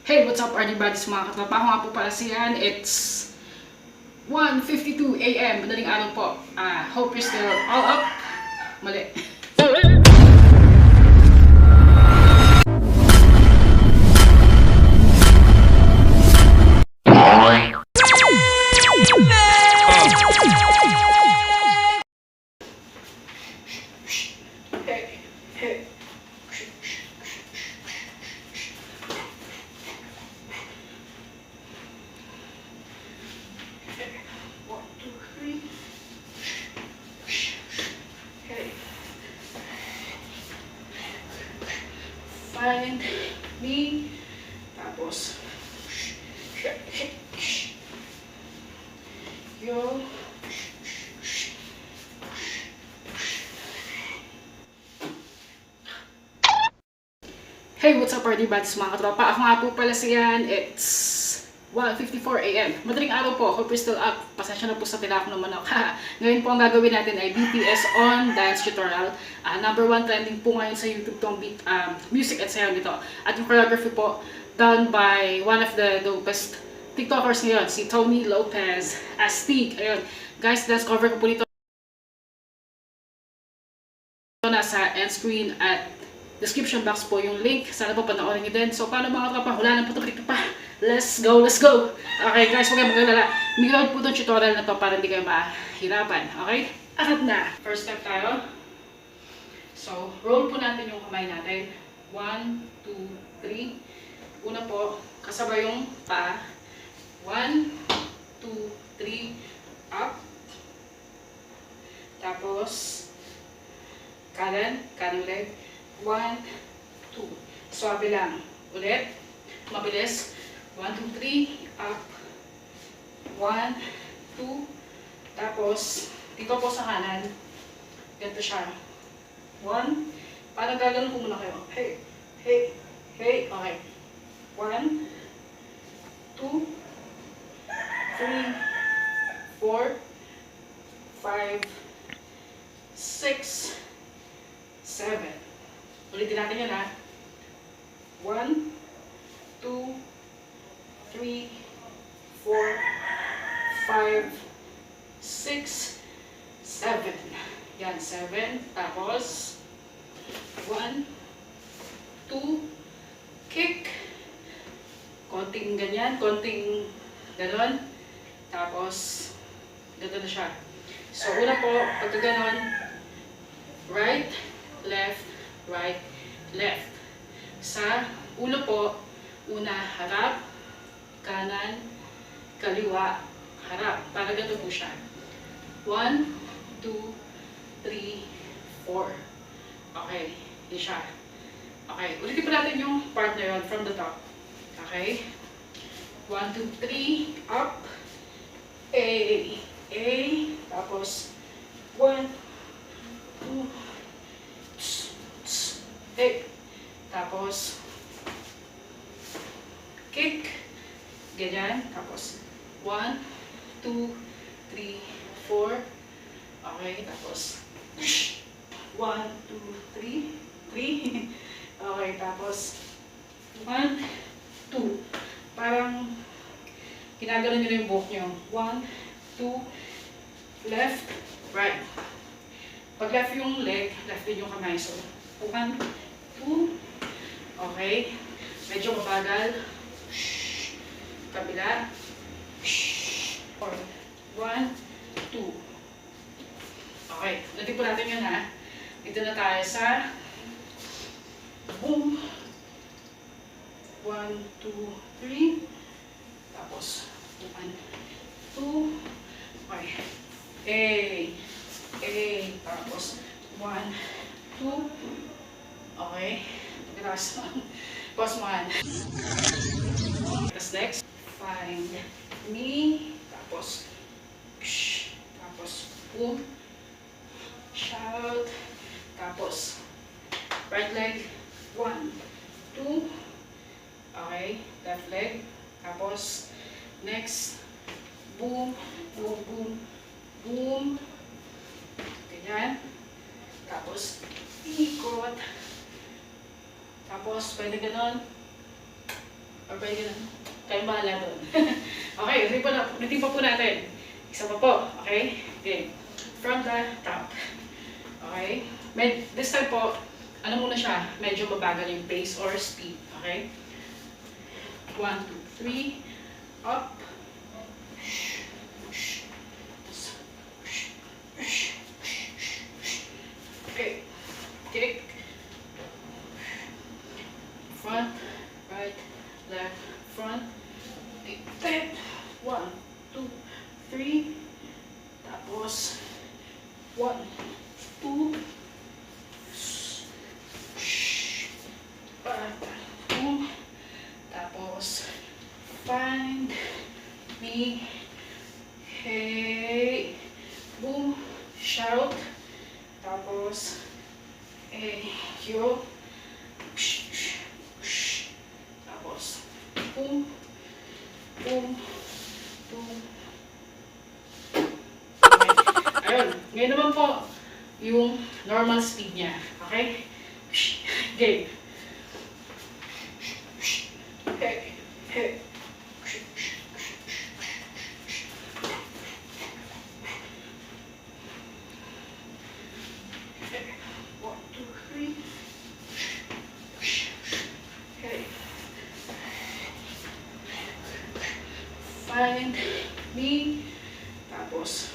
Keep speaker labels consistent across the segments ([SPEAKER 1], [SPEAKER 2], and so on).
[SPEAKER 1] Hey, what's up, RD Buddies, mga katropa? Ako nga po pala siyan. It's 1:52 AM. Madaling araw po. Hope you're still all up. Mali. Find me, tapos yo. Hey, what's up, RD Buddies, mga katropa? Ako nga po pala siyan. It's 1:54 AM. Madaling araw po. Hope you're still up. Pasensya na po sa tilak ng manok. Ngayon po ang gagawin natin ay BTS on dance tutorial. Number 1 trending po ngayon sa YouTube tong music at sayaw nito. At yung choreography po done by one of the dopest Tik Tok-ers ngayon, si Tony Lopez as Tik. Ayun. Guys, dance cover ko po nito nasa end screen at description box po yung link. Sana po panoorin nyo din. So, paano mga tropa? Wala nang putok pa. Let's go, let's go! Okay guys, huwag kayong mag-alala. May-load po itong tutorial na to para hindi kayo mahirapan. Okay? Arat na! First step tayo. So, roll po natin yung kamay natin. 1, 2, 3. Una po, kasabay yung paa. 1, 2, 3, up. Tapos, kanan leg. 1, 2. Swabe lang. Ulit. Mabilis. 1, 2, 3. Up. 1, 2. Tapos, dito po sa kanan. Ganito siya. 1. Parang gagawin po muna kayo. Hey. Hey. Hey. Okay. 1, 2, 3, 4, 5, 6, 7. Ulitin natin yun, ha. 1, 2, 3, 4, 5, 6, 7. Yan, 7. Tapos, 1, 2, kick. Konting ganyan, konting ganon. Tapos, ganito na siya. So, una po, pagka ganon, right, left, right, left. Sa ulo po, una harap, kanan, kaliwa, harap. Para ganito po siya. 1, 2, 3, 4. Okay, yun siya. Okay, ulitin po natin yung part na yun from the top. Okay? 1, 2, 3, up. A. Tapos, 1, 2, tapos kick, ganyan, tapos 1, 2, 3, 4, okay, tapos 1, 2, 3, 3, okay, tapos 1, 2, parang ginagano nyo na yung buhok nyo, 1, 2, left, right. Pag left yung leg, left din yung kamay, so 1, 2, okay, medyo mabagal, kabila, 1, 2, okay, natin po natin yun, ha. Dito na tayo sa boom, 1, 2, 3, tapos 1, 2, okay, tapos 1, 2, okay, pagkatapos pause mo. Tapos next, find me, tapos boom, shout, tapos right leg, 1, 2, okay, left leg, tapos next, boom, boom, boom, boom, ganyan, tapos ikot, tapos pwede ganon, Or pwede na. Kayong bahala doon. Okay, ulitin pa po natin. Isa pa po, okay? Okay. From the top. Okay? This time po, ano muna siya, medyo mabagal yung pace or speed. Okay? 1, 2, 3. Up. Okay. Kick. Front, right, left, front. Step. 1, 2, 3. Tapos 1, 2. Tapos find me. Hey. Boom. Shout. Tapos yo. Tapos boom. Boom. Boom. Okay. Ayun. Ngayon naman po yung normal speed niya. Okay? Game. Hey. Hey. Find me. Tapos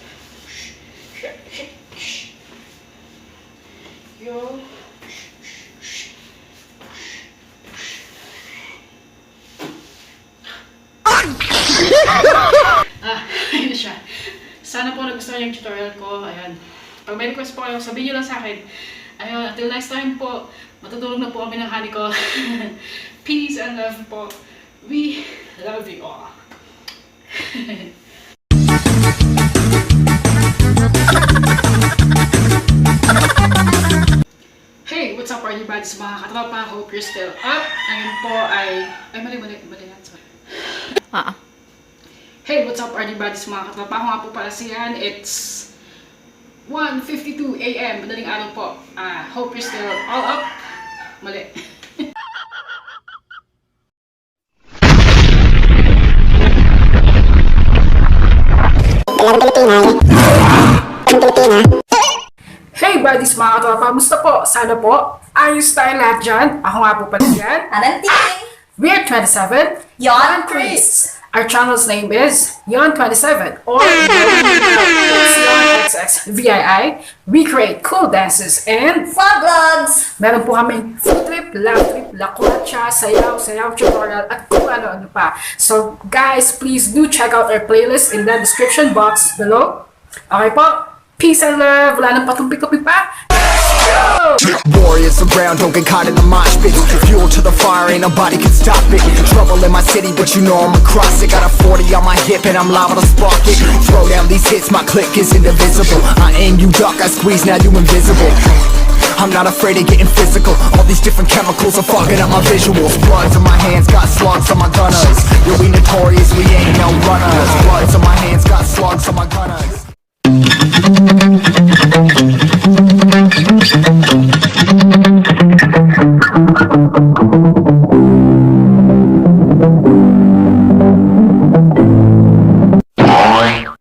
[SPEAKER 1] yo. Ayun na siya. Sana po nagustuhan yung tutorial ko. Ayan. Pag may request po kayo, sabihin nyo lang sa akin. Ayun, until next time po, matutulog na po kami ng honeyko. Peace and love po. We love you all. Hey, what's up, party buds, mga katropa? Hope you're still up. Ngayon po ay mali na. Hey, what's up, party buds, mga katropa? Ako nga po pala siyan. It's 1:52 AM. Madaling araw po. Hope you're still all up. Mali. Hey buddies, mga katropa, musta po? Sana po, ayos tayo lahat dyan. Ako nga po pala dyan.
[SPEAKER 2] Valentine!
[SPEAKER 1] We're 27.
[SPEAKER 2] Yon Chris!
[SPEAKER 1] Our channel's name is Yon27 or Xxvii. We create cool dances and
[SPEAKER 2] Fun vlogs!
[SPEAKER 1] meron po kaming food trip, love trip, lakwacha, sayaw, tutorial, at kung ano-ano pa. So guys, please do check out our playlist in the description box below. Okay po? Peace and love. Wala nang patumpi-tupi pa.
[SPEAKER 3] Warriors around, don't get caught in the mosh pit. Fuel to the fire, ain't nobody can stop it. Trouble in my city, but you know I'm across it. Got a 40 on my hip and I'm liable to spark it. Throw down these hits, my click is indivisible. I aim, you duck, I squeeze, now you invisible. I'm not afraid of getting physical. All these different chemicals are fogging up my visuals. Bloods on my hands, got slugs on my gunners. Yo, we notorious, we ain't no runners. Bloods on my hands, got slugs on my gunners.